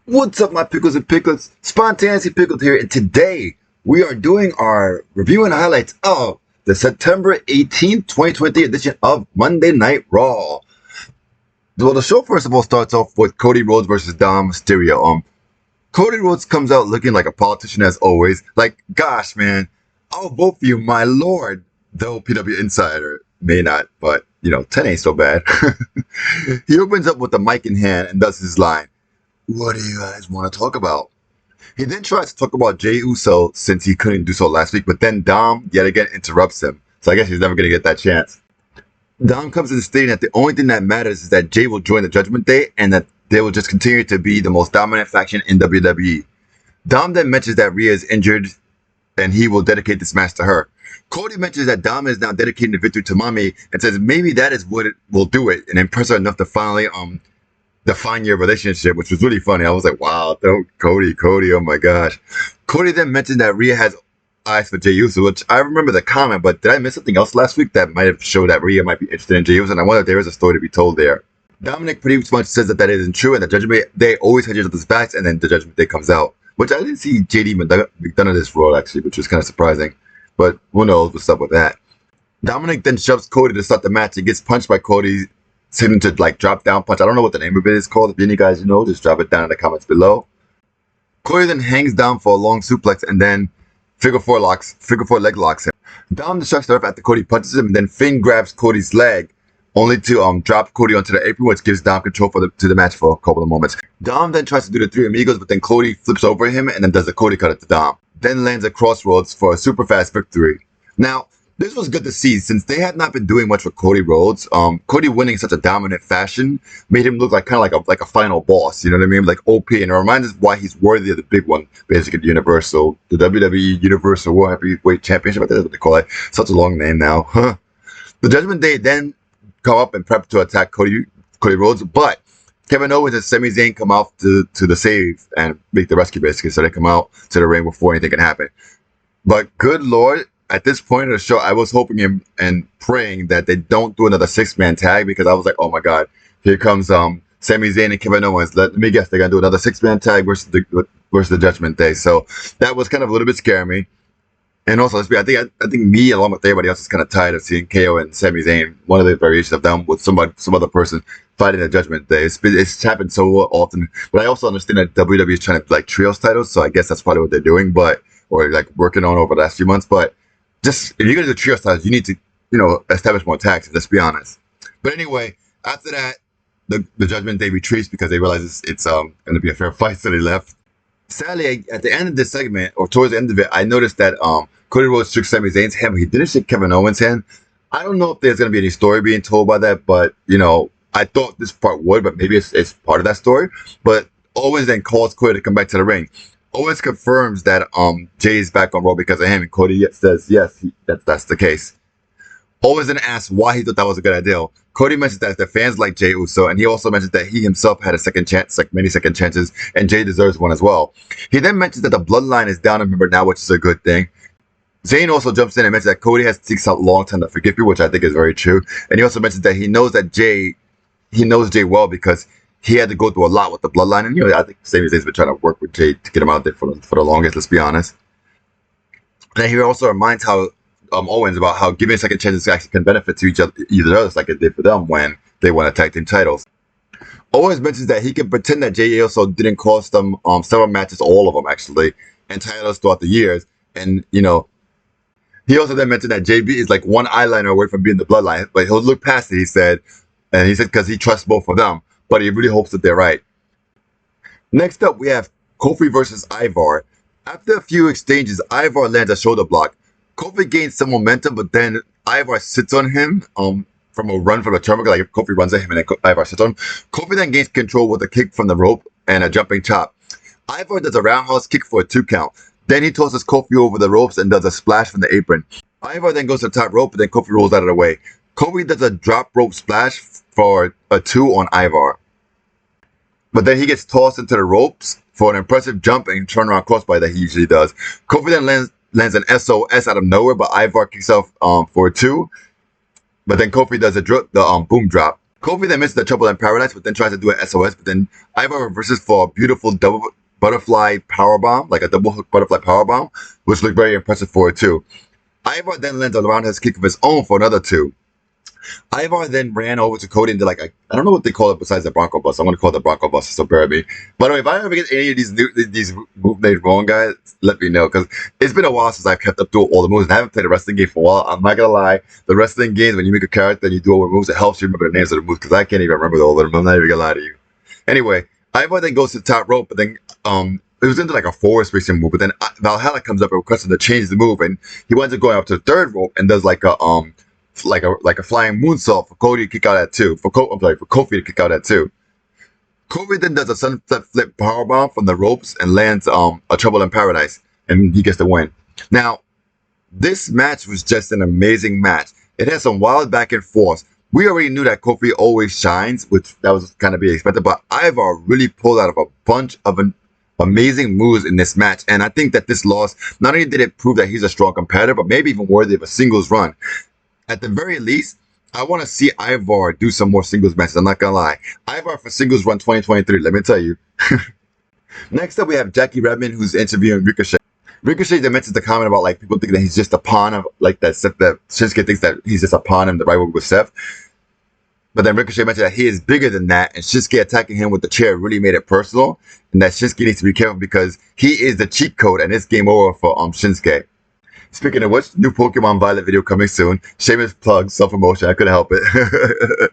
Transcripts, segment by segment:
What's up, my pickles and picklets? Spontaneously Pickled here, and today we are doing our review and highlights of the September 18th, 2020 edition of Monday Night Raw. Well, the show first of all starts off with Cody Rhodes versus Dom Mysterio. Cody Rhodes comes out looking like a politician as always. Like, gosh, man, I'll vote for you, my lord. Though PW Insider may not, but 10 ain't so bad. He opens up with the mic in hand and does his line. What do you guys want to talk about? He then tries to talk about Jey Uso since he couldn't do so last week, but then Dom yet again interrupts him. So I guess he's never going to get that chance. Dom comes in stating that the only thing that matters is that Jey will join the Judgment Day and that they will just continue to be the most dominant faction in WWE. Dom then mentions that Rhea is injured and he will dedicate this match to her. Cody mentions that Dom is now dedicating the victory to Mommy and says maybe that is what it will do it and impress her enough to finally define your relationship, which was really funny. I was like, wow, Cody, oh my gosh. Cody then mentioned that Rhea has eyes for Jey Uso, which I remember the comment, but did I miss something else last week that might have showed that Rhea might be interested in Jey Uso? And I wonder if there is a story to be told there. Dominic pretty much says that isn't true, and the Judgment Day always has each other's backs, and then the Judgment Day comes out, which I didn't see JD McDonough this role actually, which was kind of surprising, but who knows what's up with that. Dominic then shoves Cody to start the match. He gets punched by Cody, him to drop down punch. I don't know what the name of it is called. If any guys know, just drop it down in the comments below. Cody then hangs down for a long suplex and then figure four leg locks him. Dom distracts the ref after Cody punches him, and then Finn grabs Cody's leg, only to drop Cody onto the apron, which gives Dom control to the match for a couple of moments. Dom then tries to do the Three Amigos, but then Cody flips over him and then does the Cody cutter to Dom. Then lands a crossroads for a super fast victory. Now, this was good to see since they had not been doing much with Cody Rhodes. Cody winning in such a dominant fashion made him look like like a final boss. You know what I mean? Like OP, and it reminds us why he's worthy of the big one, basically the WWE Universal World Heavyweight Championship. I think that's what they call it. Such a long name now. Huh. The Judgment Day then come up and prep to attack Cody Rhodes, but Kevin Owens and Sami Zayn come out to the save and make the rescue basically. So they come out to the ring before anything can happen. But good lord. At this point of the show, I was hoping and praying that they don't do another 6-man tag, because I was like, oh my god, here comes Sami Zayn and Kevin Owens. Let me guess, they're gonna do another 6-man tag versus the Judgment Day. So that was kind of a little bit scaring me. And also, I think me along with everybody else is kind of tired of seeing KO and Sami Zayn, one of the variations of them with some other person fighting the Judgment Day. It's happened so often. But I also understand that WWE is trying to trios titles, so I guess that's probably what they're doing, or working on over the last few months. But just if you're gonna do trio styles, you need to, establish more tags. Let's be honest. But anyway, after that, the Judgment Day retreats because they realize it's gonna be a fair fight, so they left. Sadly, at the end of this segment, or towards the end of it, I noticed that Cody Rhodes shook Sami Zayn's hand, but he didn't shake Kevin Owens' hand. I don't know if there's gonna be any story being told by that, but I thought this part would, but maybe it's part of that story. But Owens then calls Cody to come back to the ring. Owens confirms that Jey is back on Raw because of him, and Cody says yes, that's the case. Owens then asks why he thought that was a good idea. Cody mentions that the fans like Jey Uso, and he also mentions that he himself had a second chance, like many second chances, and Jey deserves one as well. He then mentions that the bloodline is down a member now, which is a good thing. Zayn also jumps in and mentions that Cody has takes a long time to forgive you, which I think is very true. And he also mentions that he knows Jey well because he had to go through a lot with the bloodline, and I think Sami Zayn's been trying to work with Jey to get him out there for the longest. Let's be honest. And he also reminds Owens about how giving second chances actually can benefit to either others, like it did for them when they won tag team titles. Owens mentions that he can pretend that Jey also didn't cost them several matches, all of them actually, and titles throughout the years. And he also then mentioned that JB is like one eyeliner away from being the bloodline, but he'll look past it. He said because he trusts both of them. But he really hopes that they're right. Next up, we have Kofi versus Ivar. After a few exchanges, Ivar lands a shoulder block. Kofi gains some momentum, but then Ivar sits on him from a run from the turnbuckle. Like Kofi runs at him and then Ivar sits on him. Kofi then gains control with a kick from the rope and a jumping chop. Ivar does a roundhouse kick for a 2 count. Then he tosses Kofi over the ropes and does a splash from the apron. Ivar then goes to the top rope, and then Kofi rolls out of the way. Kofi does a drop rope splash for a 2 on Ivar. But then he gets tossed into the ropes for an impressive jump and turnaround crossbody that he usually does. Kofi then lands an SOS out of nowhere, but Ivar kicks off for a 2. But then Kofi does the boom drop. Kofi then misses the Trouble in Paradise, but then tries to do an SOS, but then Ivar reverses for a beautiful double butterfly powerbomb, like a double hook butterfly powerbomb, which looked very impressive for it too. Ivar then lands a roundhouse kick of his own for another 2. Ivar then ran over to Cody and did like I don't know what they call it besides the Bronco Bus. I'm gonna call it the Bronco Bus, so bear with me. By the way, if I ever get any of these move names wrong, guys, let me know, because it's been a while since I've kept up to all the moves. And I haven't played a wrestling game for a while. I'm not gonna lie, the wrestling games, when you make a character and you do all the moves, it helps you remember the names of the moves, because I can't even remember all of them. I'm not even gonna lie to you. Anyway, Ivar then goes to the top rope, but then it was into like a forest racing move, but then Valhalla comes up and requests him to change the move, and he winds up going up to the third rope and does like a flying moonsault for Cody to kick out at 2. For Kofi to kick out at 2. Kofi then does a sunset flip powerbomb from the ropes and lands a Trouble in Paradise, and he gets the win. Now, this match was just an amazing match. It had some wild back and forth. We already knew that Kofi always shines, which that was kind of be expected, but Ivar really pulled out of a bunch of amazing moves in this match, and I think that this loss, not only did it prove that he's a strong competitor, but maybe even worthy of a singles run. At the very least, I want to see Ivar do some more singles matches. I'm not going to lie. Ivar for singles run 2023, let me tell you. Next up, we have Jackie Redmond, who's interviewing Ricochet. Ricochet then mentions the comment about like people thinking that he's just a pawn of, like that Shinsuke thinks that he's just a pawn in the rivalry with Seth. But then Ricochet mentioned that he is bigger than that, and Shinsuke attacking him with the chair really made it personal, and that Shinsuke needs to be careful because he is the cheat code, and it's game over for Shinsuke. Speaking of which, new Pokemon Violet video coming soon. Shameless plug, self-promotion. I couldn't help it.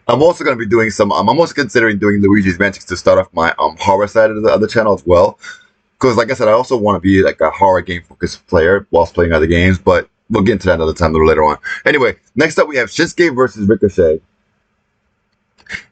I'm also going to be doing some. I'm also considering doing Luigi's Mansion to start off my horror side of the other channel as well. Because, like I said, I also want to be like a horror game focused player whilst playing other games. But we'll get into that another time, a little later on. Anyway, next up we have Shinsuke versus Ricochet.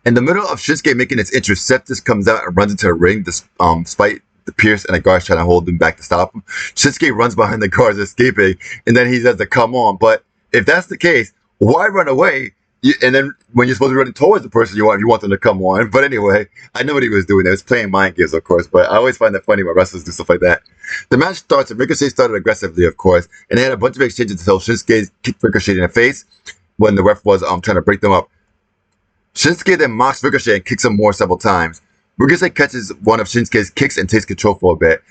In the middle of Shinsuke making its entrance, Seth just comes out and runs into the ring, despite the Pierce and the guards trying to hold him back to stop him. Shinsuke runs behind the guards, escaping, and then he says to come on. But if that's the case, why run away? And then when you're supposed to be running towards the person you want them to come on. But anyway, I know what he was doing. He was playing mind games, of course, but I always find that funny when wrestlers do stuff like that. The match starts, and Ricochet started aggressively, of course, and they had a bunch of exchanges until Shinsuke kicked Ricochet in the face when the ref was trying to break them up. Shinsuke then mocks Ricochet and kicks him more several times. Ricochet catches one of Shinsuke's kicks and takes control for a bit.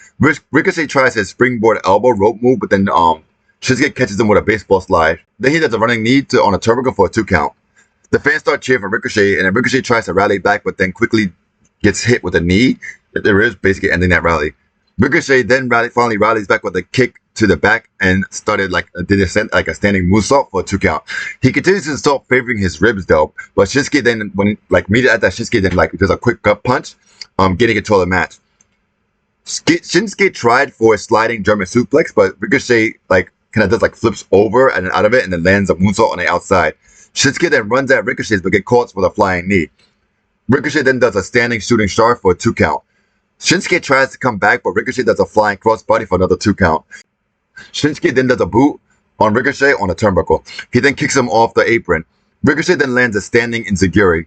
Ricochet tries his springboard elbow rope move, but then Shinsuke catches him with a baseball slide. Then he does a running knee on a turnbuckle for a 2 count. The fans start cheering for Ricochet, and then Ricochet tries to rally back, but then quickly gets hit with a knee. There is basically ending that rally. Ricochet then finally rallies back with a kick to the back and started like a standing moonsault for a 2 count. He continues to start favoring his ribs though, but Shinsuke then immediately at that Shinsuke then does a quick gut punch, getting control of the match. Shinsuke tried for a sliding German suplex, but Ricochet kind of does flips over and out of it and then lands a moonsault on the outside. Shinsuke then runs at Ricochet but gets caught with a flying knee. Ricochet then does a standing shooting star for a 2 count. Shinsuke tries to come back, but Ricochet does a flying crossbody for another 2 count. Shinsuke then does a boot on Ricochet on a turnbuckle. He then kicks him off the apron. Ricochet then lands a standing enziguri.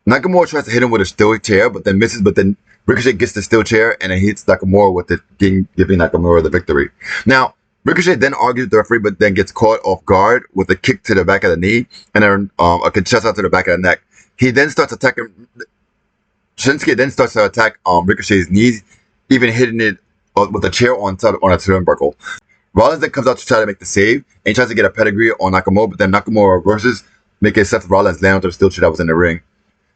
Nakamura tries to hit him with a steel chair, but then misses, but then Ricochet gets the steel chair and then hits Nakamura with it, giving Nakamura the victory. Now, Ricochet then argues with the referee, but then gets caught off guard with a kick to the back of the knee and then a chest out to the back of the neck. He then starts attacking. Shinsuke then starts to attack Ricochet's knees, even hitting it with a chair on a turnbuckle. Rollins then comes out to try to make the save, and he tries to get a pedigree on Nakamura, but then Nakamura reverses, making Seth Rollins land onto the steel chair that was in the ring.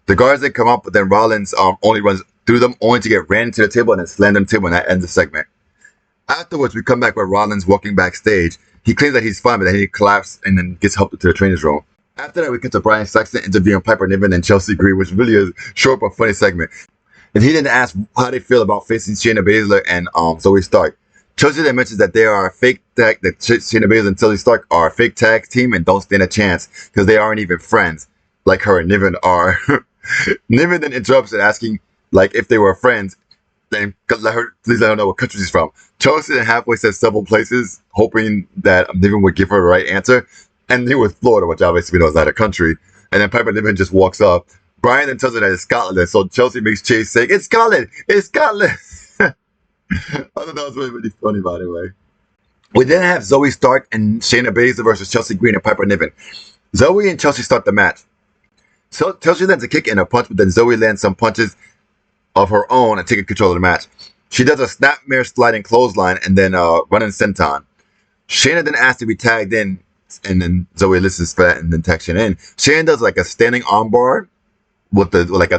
The guards then come up, but then Rollins only runs through them, only to get ran into the table and then slammed on the table, and that ends the segment. Afterwards, we come back with Rollins walking backstage. He claims that he's fine, but then he collapses and then gets helped into the trainer's room. After that, we get to Brian Saxton interviewing Piper Niven and Chelsea Green, which really is a short but funny segment. And he then asks how they feel about facing Shayna Baszler and Zoe Stark. Chelsea then mentions that they are a fake tag, that Shayna Baszler and Zoe Stark are a fake tag team and don't stand a chance because they aren't even friends like her and Niven are. Niven then interrupts and asking if they were friends, then please let her know what country she's from. Chelsea then halfway says several places, hoping that Niven would give her the right answer. And he was Florida, which obviously we know is not a country. And then Piper Niven just walks up. Brian then tells her that it's Scotland, so Chelsea makes Chase saying, "It's Scotland! It's Scotland!" I thought that was really, really funny, by the way. We then have Zoe Stark and Shayna Baszler versus Chelsea Green and Piper Niven. Zoe and Chelsea start the match. So Chelsea lands a kick and a punch, but then Zoe lands some punches of her own and taking control of the match. She does a snapmare sliding clothesline and then running senton. Shayna then asks to be tagged in, and then Zoe listens for that and then tags Shayna in. Shayna does like a standing armbar with the like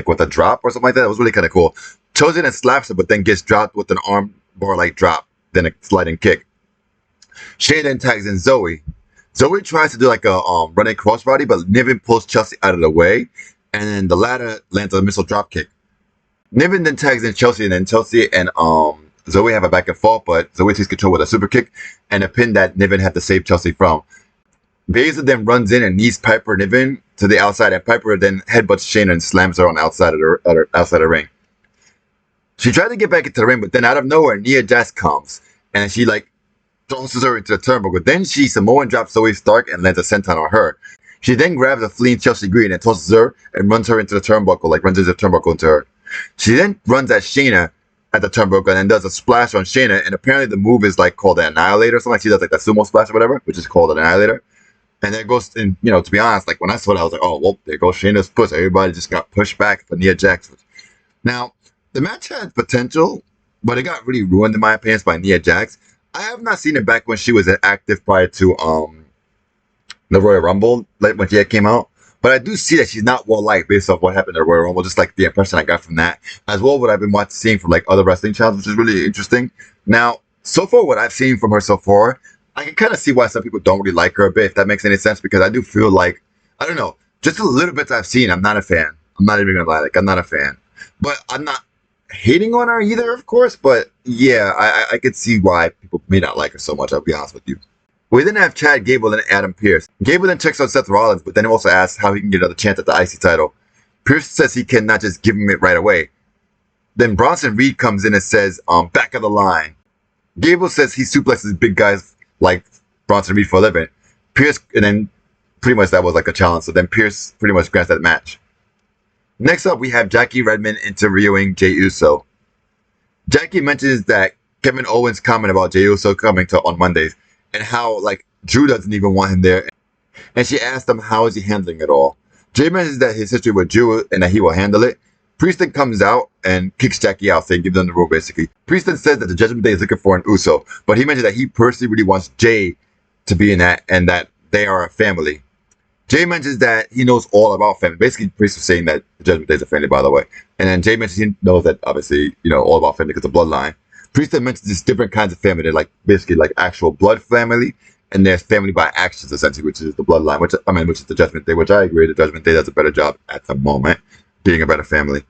with a drop or something like that. It was really kind of cool. Chelsea then slaps her, but then gets dropped with an armbar like drop, then a sliding kick. Shayna then tags in Zoe. Zoe tries to do like a running crossbody, but Niven pulls Chelsea out of the way, and then the latter lands a missile drop kick. Niven then tags in Chelsea, and then Chelsea and Zoe have a back and forth, but Zoe takes control with a super kick and a pin that Niven had to save Chelsea from. Baszler then runs in and knees Piper Niven to the outside, and Piper then headbutts Shayna and slams her on the outside of the ring. She tried to get back into the ring, but then out of nowhere, Nia Jax comes, and she like tosses her into the turnbuckle. Then she Samoan drops Zoe Stark and lands a senton on her. She then grabs a fleeing Chelsea Green and tosses her and runs her into the turnbuckle, like runs into the turnbuckle into her. She then runs at Shayna at the turnbuckle and does a splash on Shayna, and apparently the move is like called the Annihilator or something. Like she does like that sumo splash or whatever, which is called an Annihilator. And then it goes, and to be honest, like when I saw that, I was like, oh, well, there goes Shayna's push. Everybody just got pushed back for Nia Jax. Now, the match had potential, but it got really ruined in my opinion by Nia Jax. I have not seen it back when she was active prior to the Royal Rumble, like when she came out. But I do see that she's not well liked based off what happened at Royal Rumble, just like the impression I got from that, as well what I've been seeing from like other wrestling channels, which is really interesting. Now, so far what I've seen from her so far, I can kind of see why some people don't really like her a bit, if that makes any sense, because I do feel like, I don't know, just a little bit I've seen, I'm not a fan. I'm not even gonna lie, like I'm not a fan. But I'm not hating on her either, of course, but yeah, I could see why people may not like her so much, I'll be honest with you. We then have Chad Gable and Adam Pearce. Gable then checks on Seth Rollins, but then also asks how he can get another chance at the IC title. Pearce says he cannot just give him it right away. Then Bronson Reed comes in and says, back of the line. Gable says he suplexes big guys like Bronson Reed for a living. Pearce, and then pretty much that was like a challenge, so then Pearce pretty much grants that match. Next up, we have Jackie Redmond interviewing Jey Uso. Jackie mentions that Kevin Owens' comment about Jey Uso coming on Mondays, and how like Drew doesn't even want him there, and she asked him how is he handling it all. Jay mentions that his history with Drew and that he will handle it. Priest then comes out and kicks Jackie out, saying give them the rule basically. Priest then says that the Judgment Day is looking for an Uso, but he mentioned that he personally really wants Jay to be in that and that they are a family. Jay mentions that he knows all about family. Basically, Priest was saying that the Judgment Day is a family, by the way. And then Jay mentions he knows that obviously, all about family because of bloodline. Priest then mentions these different kinds of family. They're like basically like actual blood family, and there's family by actions essentially, which is the bloodline, which is the Judgment Day, which I agree the Judgment Day does a better job at the moment, being a better family.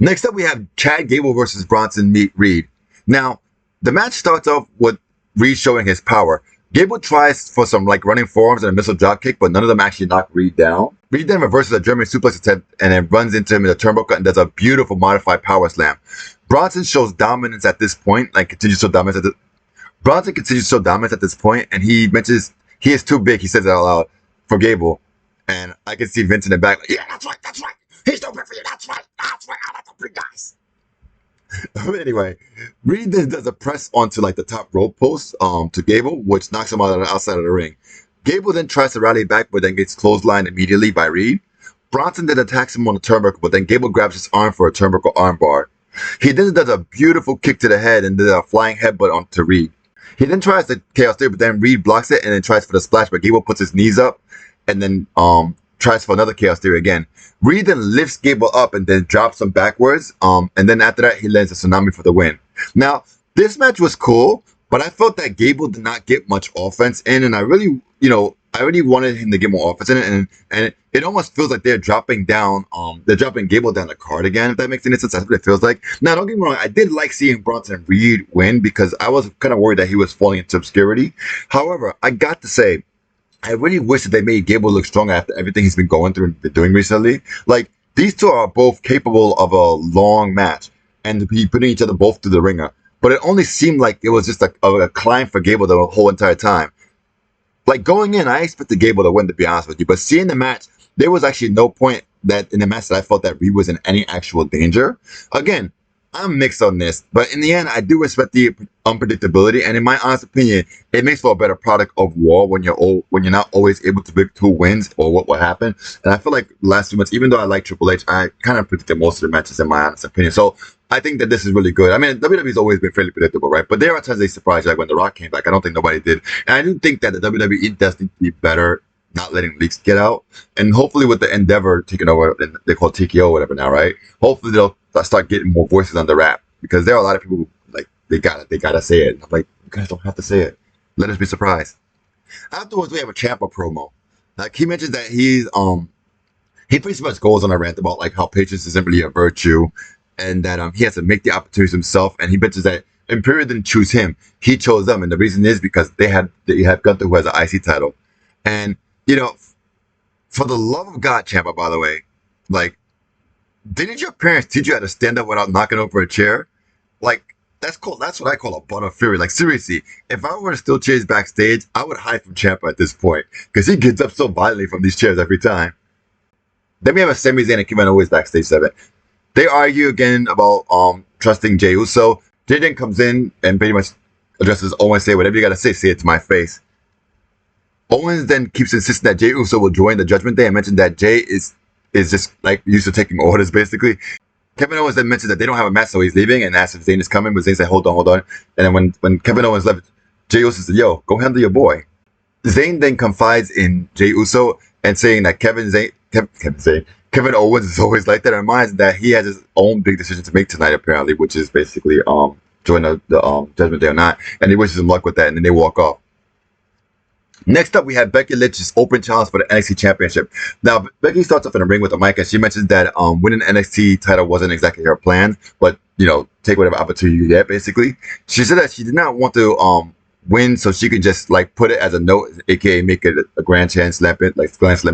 Next up, we have Chad Gable versus Bronson Reed. Now, the match starts off with Reed showing his power. Gable tries for some like running forearms and a missile drop kick, but none of them actually knock Reed down. Reed then reverses a German suplex attempt and then runs into him in the turnbuckle and does a beautiful modified power slam. Bronson shows dominance at this point, like continues to show dominance Bronson continues to show dominance at this point, and he mentions he is too big. He says it out loud for Gable, and I can see Vince in the back. Like, yeah, that's right. He's too big for you. That's right. I like the big guys. Anyway, Reed then does a press onto like the top rope post to Gable, which knocks him out of the outside of the ring. Gable then tries to rally back, but then gets clotheslined immediately by Reed. Bronson then attacks him on the turnbuckle, but then Gable grabs his arm for a turnbuckle armbar. He then does a beautiful kick to the head and then a flying headbutt onto Reed. He then tries the Chaos Theory, but then Reed blocks it and then tries for the splash, but Gable puts his knees up and then tries for another Chaos Theory again. Reed then lifts Gable up and then drops him backwards, and then after that, he lands a Tsunami for the win. Now, this match was cool, but I felt that Gable did not get much offense in, and I really wanted him to get more offense in it, and it almost feels like they're dropping Gable down the card again, if that makes any sense. That's what it feels like. Now, don't get me wrong, I did like seeing Bronson Reed win because I was kind of worried that he was falling into obscurity. However, I got to say, I really wish that they made Gable look stronger after everything he's been going through and been doing recently. Like, these two are both capable of a long match and be putting each other both through the ringer. But it only seemed like it was just a climb for Gable the whole entire time. Like, going in, I expected Gable to win, to be honest with you. But seeing the match, there was actually no point that in the match that I felt that Reed was in any actual danger. Again, I'm mixed on this. But in the end, I do respect the unpredictability. And in my honest opinion, it makes for a better product of Raw when you're not always able to predict who wins or what will happen. And I feel like the last 2 months, even though I like Triple H, I kind of predicted most of the matches in my honest opinion. So I think that this is really good. I mean, WWE's always been fairly predictable, right? But there are times they surprise you, like when The Rock came back. I don't think nobody did. And I do think that the WWE does need to be better, not letting leaks get out. And hopefully with the Endeavor taking over, and they call it TKO or whatever now, right? Hopefully they'll start getting more voices on the rap, because there are a lot of people who, like, they gotta say it. I'm like, you guys don't have to say it. Let us be surprised. Afterwards, we have a Ciampa promo. Like, he mentions that he pretty much goes on a rant about like how patience isn't really a virtue, and that he has to make the opportunities himself. And he mentions that Imperial didn't choose him; he chose them, and the reason is because they have Gunther, who has an IC title. And you know, for the love of God, Ciampa, by the way, like, didn't your parents teach you how to stand up without knocking over a chair? Like, that's what I call a butt of fury. Like, seriously, if I were to still chase backstage, I would hide from Ciampa at this point, because he gets up so violently from these chairs every time. Then we have a Sami Zayn and Kevin Owens backstage segment. They argue again about trusting Jey Uso. Jey then comes in and pretty much addresses Owens, say whatever you gotta say it to my face. Owens then keeps insisting that Jey Uso will join the Judgment Day and mentioned that Jey is just like used to taking orders basically. Kevin Owens then mentions that they don't have a match, so he's leaving and asks if Zayn is coming, but Zayn said, hold on. And then when Kevin Owens left, Jey Uso said, yo, go handle your boy. Zayn then confides in Jey Uso and saying that Kevin Owens is always like that, and reminds that he has his own big decision to make tonight, apparently, which is basically join the Judgment Day or not, and he wishes him luck with that, and then they walk off. Next up, we have Becky Lynch's open challenge for the NXT Championship. Now, Becky starts off in the ring with a mic, and she mentions that winning the NXT title wasn't exactly her plan, but, you know, take whatever opportunity you get, basically. She said that she did not want to win so she could just, like, put it as a note, aka make it a Grand Slam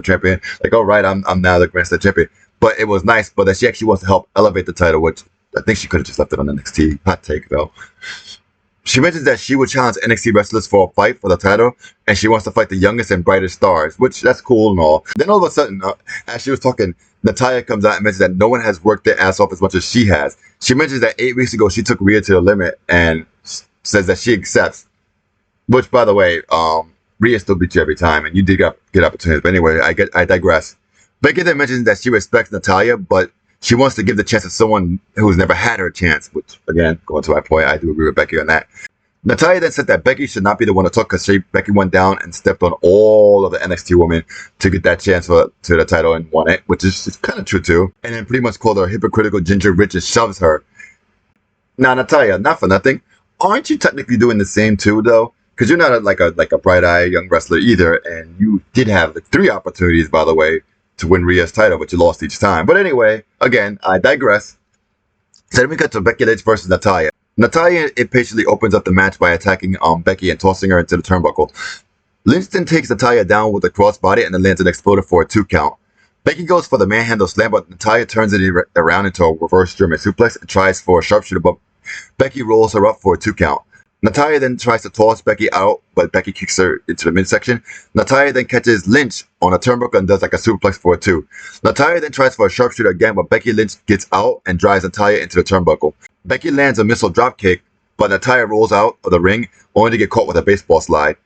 champion. Like, all right, I'm now the Grand Slam champion. But it was nice, but that she actually wants to help elevate the title, which I think she could have just left it on NXT. Hot take, though. She mentions that she would challenge NXT wrestlers for a fight for the title, and she wants to fight the youngest and brightest stars, which that's cool and all. Then all of a sudden, as she was talking, Natalya comes out and mentions that no one has worked their ass off as much as she has. She mentions that 8 weeks ago she took Rhea to the limit and says that she accepts. Which, by the way, Rhea still beats you every time, and you did get opportunities. But anyway, I digress. Becky then mentions that she respects Natalya, but she wants to give the chance to someone who's never had her chance, which, again, going to my point, I do agree with Becky on that. Natalya then said that Becky should not be the one to talk, because Becky went down and stepped on all of the NXT women to get that chance to the title and won it, which is kind of true too. And then pretty much called her hypocritical ginger rich and shoves her. Now, Natalya, not for nothing, aren't you technically doing the same too, though? Because you're not like a bright-eyed young wrestler either, and you did have like 3 opportunities, by the way, to win Rhea's title, but you lost each time. But anyway, again, I digress. So then we got to Becky Lynch versus Natalya. Natalya impatiently opens up the match by attacking Becky and tossing her into the turnbuckle. Lynch then takes Natalya down with a crossbody and then lands an exploder for a 2 count. Becky goes for the manhandle slam, but Natalya turns it around into a reverse German suplex and tries for a sharpshooter, but Becky rolls her up for a 2 count. Natalya then tries to toss Becky out, but Becky kicks her into the midsection. Natalya then catches Lynch on a turnbuckle and does like a superplex for a 2. Natalya then tries for a sharpshooter again, but Becky Lynch gets out and drives Natalya into the turnbuckle. Becky lands a missile dropkick, but Natalya rolls out of the ring, only to get caught with a baseball slide.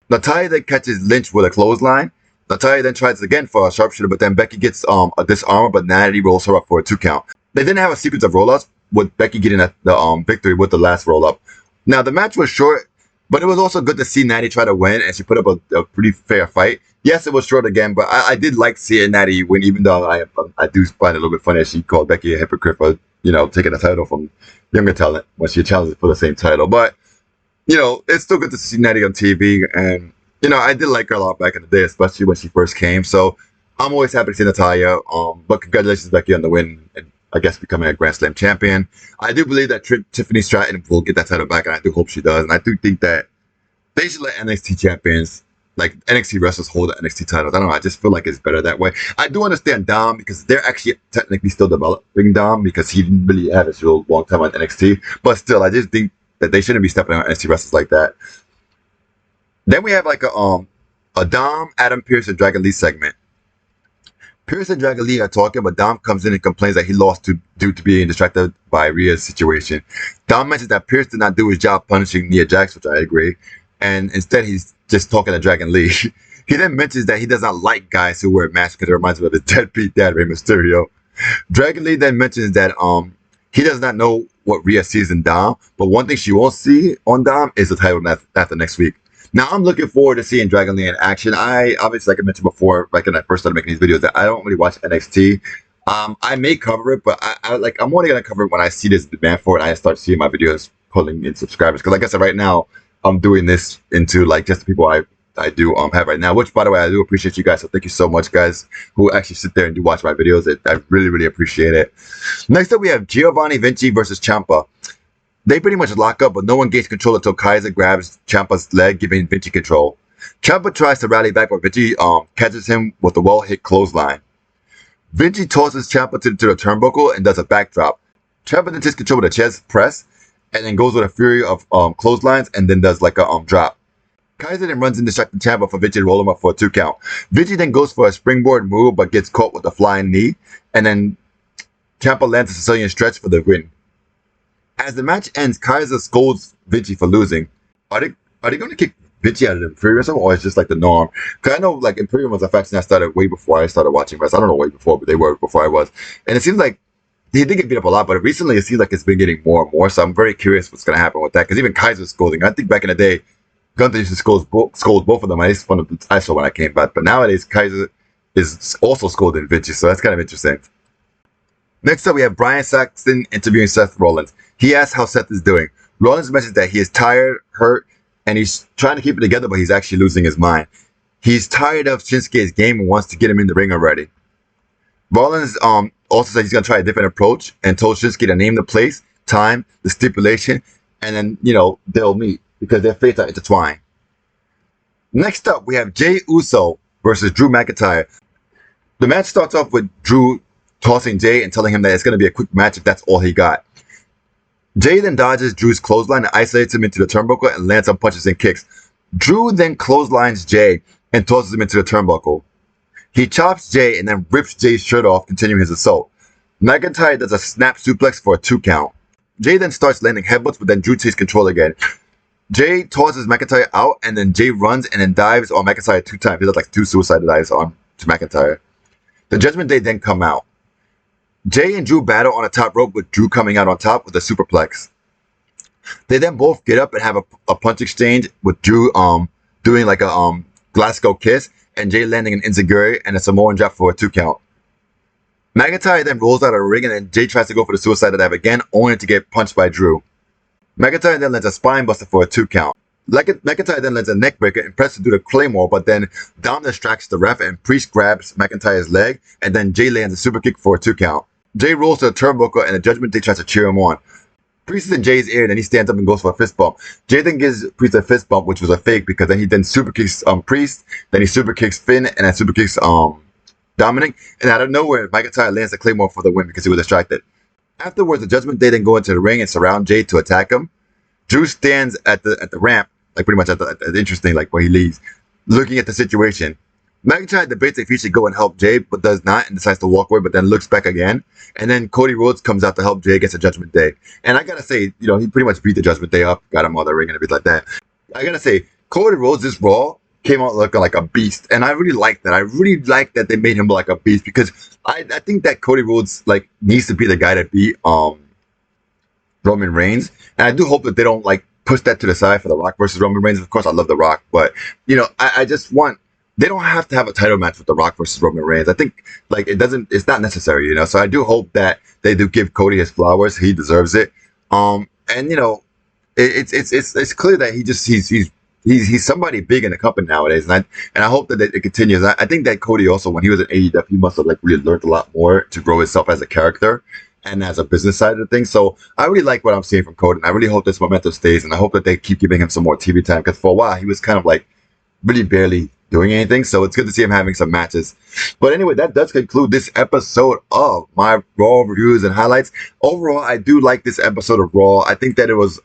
Natalya then catches Lynch with a clothesline. Natalya then tries again for a sharpshooter, but then Becky gets a disarmer, but Natty rolls her up for a 2 count. They then have a sequence of roll-ups, with Becky getting the victory with the last roll-up. Now, the match was short, but it was also good to see Natty try to win, and she put up a pretty fair fight. Yes, it was short again, but I did like seeing Natty win, even though I do find it a little bit funny that she called Becky a hypocrite for, you know, taking the title from younger talent when she challenged for the same title. But, you know, it's still good to see Natty on TV, and, you know, I did like her a lot back in the day, especially when she first came. So I'm always happy to see Natalya, but congratulations, Becky, on the win, and I guess becoming a Grand Slam champion. I do believe that Tiffany Stratton will get that title back, and I do hope she does. And I do think that they should let NXT champions, like NXT wrestlers, hold the NXT titles. I don't know. I just feel like it's better that way. I do understand Dom, because they're actually technically still developing Dom, because he didn't really have his real long time on NXT. But still, I just think that they shouldn't be stepping on NXT wrestlers like that. Then we have like a Dom, Adam Pearce, and Dragon Lee segment. Pierce and Dragon Lee are talking, but Dom comes in and complains that he lost due to being distracted by Rhea's situation. Dom mentions that Pierce did not do his job punishing Nia Jax, which I agree, and instead he's just talking to Dragon Lee. He then mentions that he does not like guys who wear masks because it reminds him of his deadbeat dad, Rey Mysterio. Dragon Lee then mentions that he does not know what Rhea sees in Dom, but one thing she won't see on Dom is the title after next week. Now I'm looking forward to seeing Dragon Lee in action. I obviously, like I mentioned before, like when I first started making these videos, that I don't really watch NXT. I may cover it, but I'm only gonna cover it when I see this demand for it. And I start seeing my videos pulling in subscribers. Because like I said, right now I'm doing this into like just the people I do have right now. Which, by the way, I do appreciate you guys. So thank you so much, guys, who actually sit there and do watch my videos. I really appreciate it. Next up, we have Giovanni Vinci versus Ciampa. They pretty much lock up, but no one gains control until Kaiser grabs Ciampa's leg, giving Vinci control. Ciampa tries to rally back, but Vinci catches him with a well-hit clothesline. Vinci tosses Ciampa to the turnbuckle and does a backdrop. Ciampa then takes control with a chest press, and then goes with a fury of clotheslines, and then does like a drop. Kaiser then runs in, distracting Ciampa for Vinci to roll him up for a 2 count. Vinci then goes for a springboard move, but gets caught with a flying knee, and then Ciampa lands a Sicilian stretch for the win. As the match ends, Kaiser scolds Vinci for losing. Are they going to kick Vinci out of the Imperium or something, or it's just like the norm? Because I know like Imperium was a faction that started way before I started watching wrestling. I don't know way before, but they were before I was. And it seems like he did get beat up a lot, but recently it seems like it's been getting more and more. So I'm very curious what's going to happen with that. Because even Kaiser's scolding. I think back in the day, Gunther used to scold both of them. At least from I saw when I came back. But nowadays, Kaiser is also scolding Vinci, so that's kind of interesting. Next up, we have Brian Saxton interviewing Seth Rollins. He asks how Seth is doing. Rollins mentions that he is tired, hurt, and he's trying to keep it together, but he's actually losing his mind. He's tired of Shinsuke's game and wants to get him in the ring already. Rollins also said he's going to try a different approach and told Shinsuke to name the place, time, the stipulation, and then, they'll meet because their fates are intertwined. Next up, we have Jey Uso versus Drew McIntyre. The match starts off with Drew tossing Jey and telling him that it's going to be a quick match if that's all he got. Jey then dodges Drew's clothesline and isolates him into the turnbuckle and lands some punches and kicks. Drew then clotheslines Jey and tosses him into the turnbuckle. He chops Jey and then rips Jey's shirt off, continuing his assault. McIntyre does a snap suplex for a 2 count. Jey then starts landing headbutts, but then Drew takes control again. Jey tosses McIntyre out, and then Jey runs and then dives on McIntyre 2 times. He does like 2 suicide dives on to McIntyre. The Judgment Day then come out. Jey and Drew battle on the top rope, with Drew coming out on top with a superplex. They then both get up and have a punch exchange, with Drew doing like a Glasgow kiss and Jey landing an enziguri and a Samoan drop for a 2 count. McIntyre then rolls out of the ring, and then Jey tries to go for the suicide dive again, only to get punched by Drew. McIntyre then lands a spine buster for a 2 count. McIntyre then lands a neck breaker and presses to do the Claymore, but then Dom distracts the ref and Priest grabs McIntyre's leg, and then Jey lands a super kick for a 2 count. Jey rolls to the turnbuckle, and the Judgment Day tries to cheer him on. Priest is in Jey's ear, and then he stands up and goes for a fist bump. Jey then gives Priest a fist bump, which was a fake, because then he super kicks Priest, then he super kicks Finn, and then super kicks Dominic, and out of nowhere, McIntyre lands the Claymore for the win because he was distracted. Afterwards, the Judgment Day then go into the ring and surround Jey to attack him. Drew stands at the ramp, like pretty much at the entrance thing, like where he leaves, looking at the situation. McIntyre debates if he should go and help Jey, but does not, and decides to walk away, but then looks back again. And then Cody Rhodes comes out to help Jey against the Judgment Day. And I gotta say, he pretty much beat the Judgment Day up, got him on the ring and everything like that. I gotta say, Cody Rhodes, this Raw, came out looking like a beast. And I really like that. I really like that they made him look like a beast, because I think that Cody Rhodes needs to be the guy to beat Roman Reigns. And I do hope that they don't push that to the side for The Rock versus Roman Reigns. Of course, I love The Rock, but I just want. They don't have to have a title match with The Rock versus Roman Reigns. I think it's not necessary, So I do hope that they do give Cody his flowers. He deserves it. It's clear that he's somebody big in the company nowadays, and I hope that it continues. I think that Cody also, when he was in AEW, he must have really learned a lot more to grow himself as a character and as a business side of things. So I really like what I'm seeing from Cody, and I really hope this momentum stays, and I hope that they keep giving him some more TV time, because for a while he was kind of really barely doing anything. So it's good to see him having some matches. But anyway, that does conclude this episode of my Raw reviews and highlights. Overall, I do like this episode of Raw. I think that it was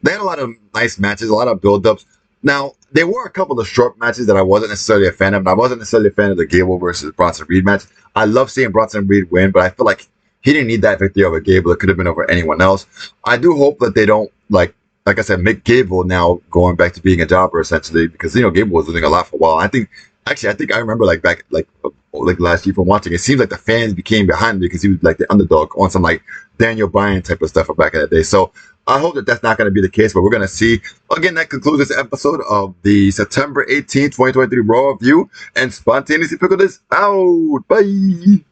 they had a lot of nice matches, a lot of build-ups. Now, there were a couple of short matches that I wasn't necessarily a fan of. And I wasn't necessarily a fan of the Gable versus Bronson Reed match. I love seeing Bronson Reed win, but I feel like he didn't need that victory over Gable. It could have been over anyone else. I do hope that they don't like I said, make Gable now going back to being a jobber essentially, because Gable was losing a lot for a while. I think I remember like back like last year from watching. It seems like the fans became behind him because he was like the underdog on some like Daniel Bryan type of stuff from back in the day. So I hope that that's not going to be the case, but we're going to see. Again, that concludes this episode of the September 18th, 2023 Raw review, and Spontaneously Pickled is out. Bye.